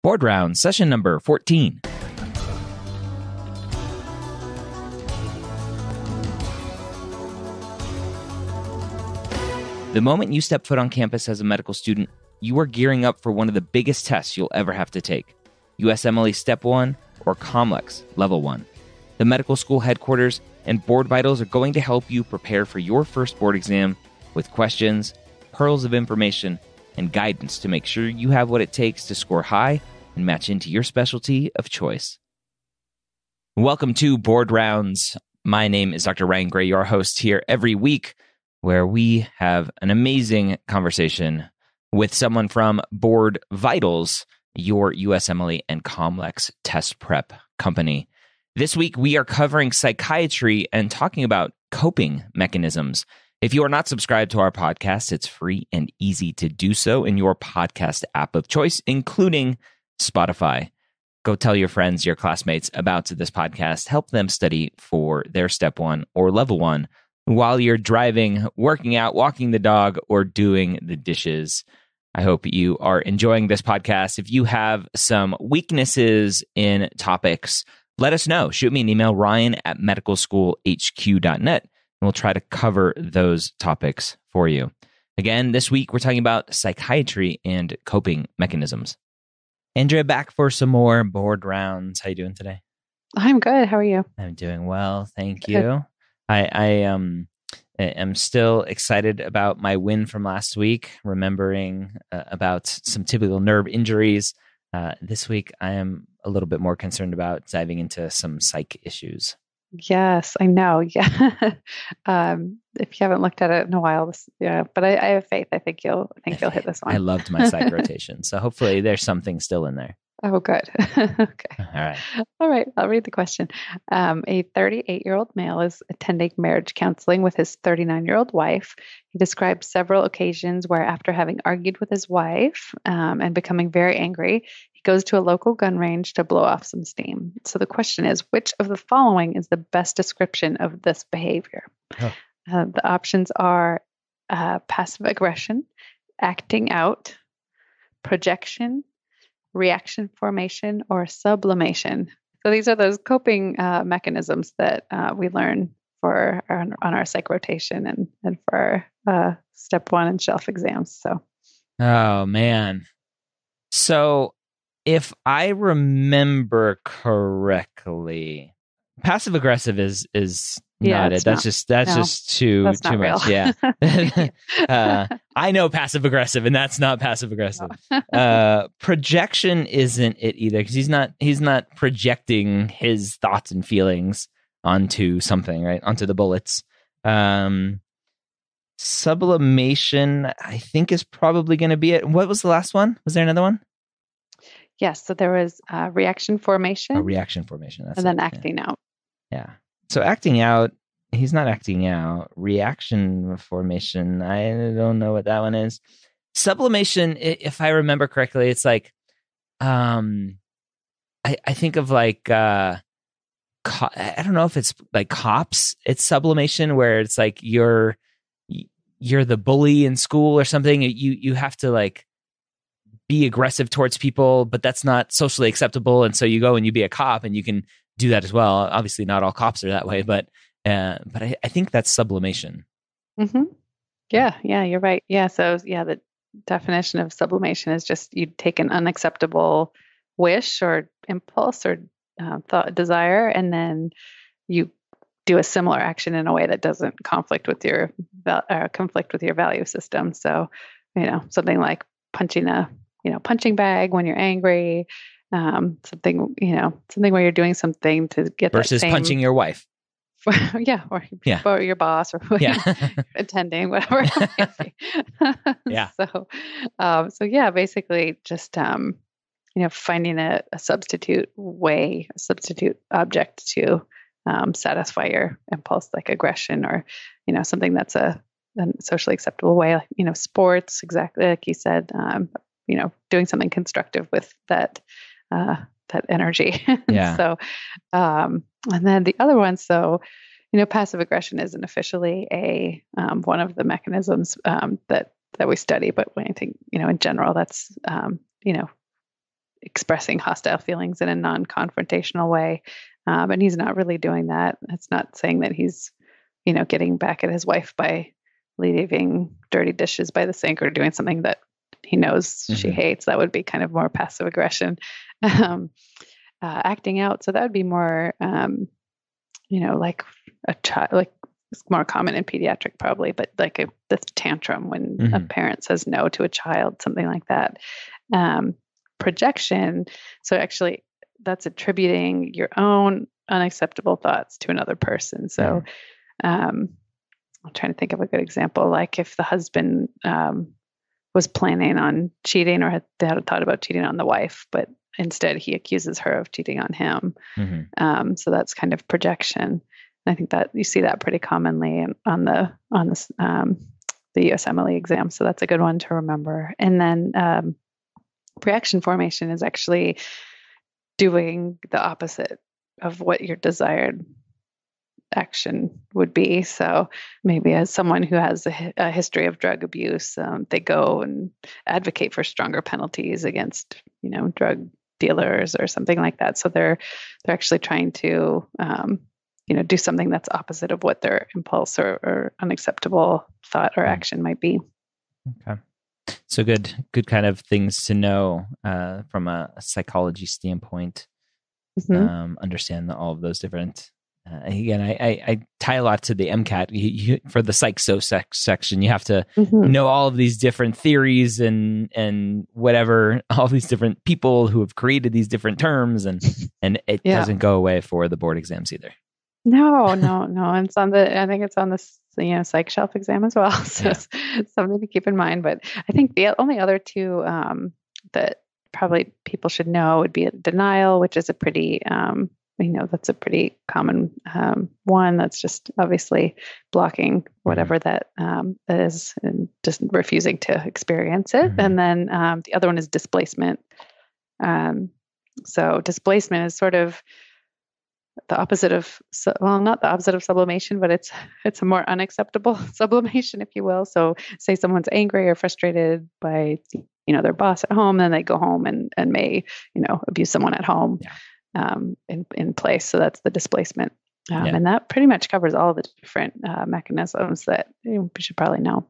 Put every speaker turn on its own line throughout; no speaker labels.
Board Round, session number 14. The moment you step foot on campus as a medical student, you are gearing up for one of the biggest tests you'll ever have to take. USMLE Step 1 or COMLEX Level 1. The medical school headquarters and Board Vitals are going to help you prepare for your first board exam with questions, pearls of information, and guidance to make sure you have what it takes to score high and match into your specialty of choice. Welcome to Board Rounds. My name is Dr. Ryan Gray, your host here every week, where we have an amazing conversation with someone from Board Vitals, your USMLE and COMLEX test prep company. This week, we are covering psychiatry and talking about coping mechanisms. If you are not subscribed to our podcast, it's free and easy to do so in your podcast app of choice, including Spotify. Go tell your friends, your classmates about this podcast. Help them study for their Step 1 or Level 1 while you're driving, working out, walking the dog, or doing the dishes. I hope you are enjoying this podcast. If you have some weaknesses in topics, let us know. Shoot me an email, ryan@medicalschoolhq.net, and we'll try to cover those topics for you. Again, this week, we're talking about psychiatry and coping mechanisms. Andrea, back for some more board rounds. How you doing today?
I'm good. How are you?
I'm doing well, thank you. I am still excited about my win from last week, remembering about some typical nerve injuries. This week, I am a little bit more concerned about diving into some psych issues.
Yes, I know. Yeah. If you haven't looked at it in a while, but I have faith. I think you'll hit this one.
I loved my psych rotation, so hopefully there's something still in there.
Oh, good. Okay. All right. I'll read the question. A 38-year-old male is attending marriage counseling with his 39-year-old wife. He describes several occasions where, after having argued with his wife and becoming very angry, he goes to a local gun range to blow off some steam. So the question is, which of the following is the best description of this behavior?
Oh.
The options are passive aggression, acting out, projection, reaction formation, or sublimation. So these are those coping mechanisms that we learn for on our psych rotation and for Step 1 and shelf exams. So,
oh man. So if I remember correctly, passive aggressive is not it. That's just too much. Yeah. I know passive aggressive, and that's not passive aggressive. Projection isn't it either, because he's not projecting his thoughts and feelings onto something, right? Onto the bullets. Sublimation, I think, is probably going to be it. What was the last one? Was there another one?
Yes. So there was reaction formation.
Reaction formation. That's
and then acting out.
Yeah. So acting out, he's not acting out. Reaction formation, I don't know what that one is. Sublimation, if I remember correctly, it's like, I think of like, I don't know if it's like cops. It's sublimation, where it's like you're the bully in school or something. You have to like be aggressive towards people, but that's not socially acceptable. And so you go and you be a cop, and you can do that as well. Obviously, not all cops are that way, but I think that's sublimation.
Mm-hmm. Yeah, you're right. Yeah, so the definition of sublimation is just you take an unacceptable wish or impulse or thought, desire, and then you do a similar action in a way that doesn't conflict with your value system. So, something like punching a punching bag when you're angry. Something where you're doing something to get
versus
that same,
punching your wife.
Or your boss, or attending, whatever.
Yeah.
So basically just finding a substitute object to satisfy your impulse, like aggression, or something that's a socially acceptable way, like sports, exactly like you said. Doing something constructive with that energy.
Yeah.
So, and then the other one, passive aggression isn't officially a one of the mechanisms that we study, but when I think, in general, that's expressing hostile feelings in a non-confrontational way. And he's not really doing that. It's not saying that he's, getting back at his wife by leaving dirty dishes by the sink or doing something that he knows she hates. That would be kind of more passive aggression, acting out. So that would be more, like a child, like it's more common in pediatric probably, but like the tantrum when a parent says no to a child, something like that. Projection. So actually that's attributing your own unacceptable thoughts to another person. So, I'm trying to think of a good example. Like if the husband, was planning on cheating or had thought about cheating on the wife, but instead he accuses her of cheating on him. So that's kind of projection. And I think that you see that pretty commonly on the USMLE exam. So that's a good one to remember. And then, reaction formation is actually doing the opposite of what your desired action would be. So maybe as someone who has a history of drug abuse, they go and advocate for stronger penalties against, drug dealers or something like that. So they're actually trying to, do something that's opposite of what their impulse or unacceptable thought or action might be.
Okay. So good kind of things to know from a psychology standpoint. Understand all of those different. Again, I tie a lot to the MCAT. For the psych section, you have to know all of these different theories and whatever, all these different people who have created these different terms, and it doesn't go away for the board exams either.
No. And I think it's on the psych shelf exam as well. So it's something to keep in mind. But I think the only other two that probably people should know would be denial, which is a pretty that's a pretty common one. That's just obviously blocking whatever that is and just refusing to experience it. And then the other one is displacement. So displacement is sort of the opposite of, not the opposite of sublimation, but it's a more unacceptable sublimation, if you will. So say someone's angry or frustrated by, their boss at home, then they go home and may, abuse someone at home in place. So that's the displacement. And that pretty much covers all the different mechanisms that we should probably know.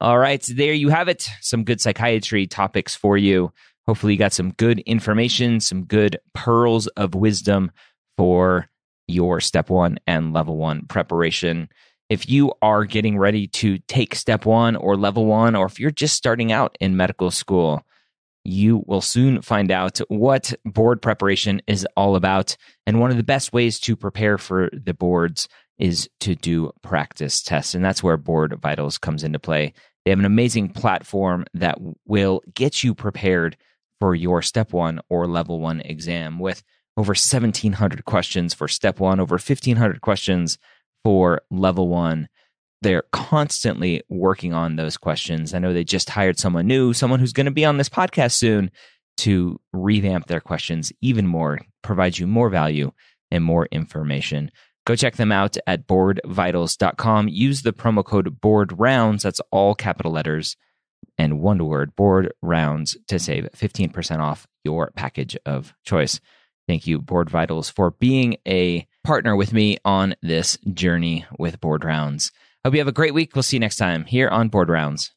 All right. So there you have it. Some good psychiatry topics for you. Hopefully you got some good information, some good pearls of wisdom for your step 1 and level 1 preparation. If you are getting ready to take step 1 or level 1, or if you're just starting out in medical school, you will soon find out what board preparation is all about. And one of the best ways to prepare for the boards is to do practice tests. And that's where Board Vitals comes into play. They have an amazing platform that will get you prepared for your step 1 or level 1 exam with over 1,700 questions for step 1, over 1,500 questions for level 1. They're constantly working on those questions. I know they just hired someone new, someone who's going to be on this podcast soon, to revamp their questions even more, provide you more value and more information. Go check them out at boardvitals.com. Use the promo code BOARDROUNDS, that's all capital letters and one word, Board Rounds, to save 15% off your package of choice. Thank you, Board Vitals, for being a partner with me on this journey with Board Rounds. Hope you have a great week. We'll see you next time here on Board Rounds.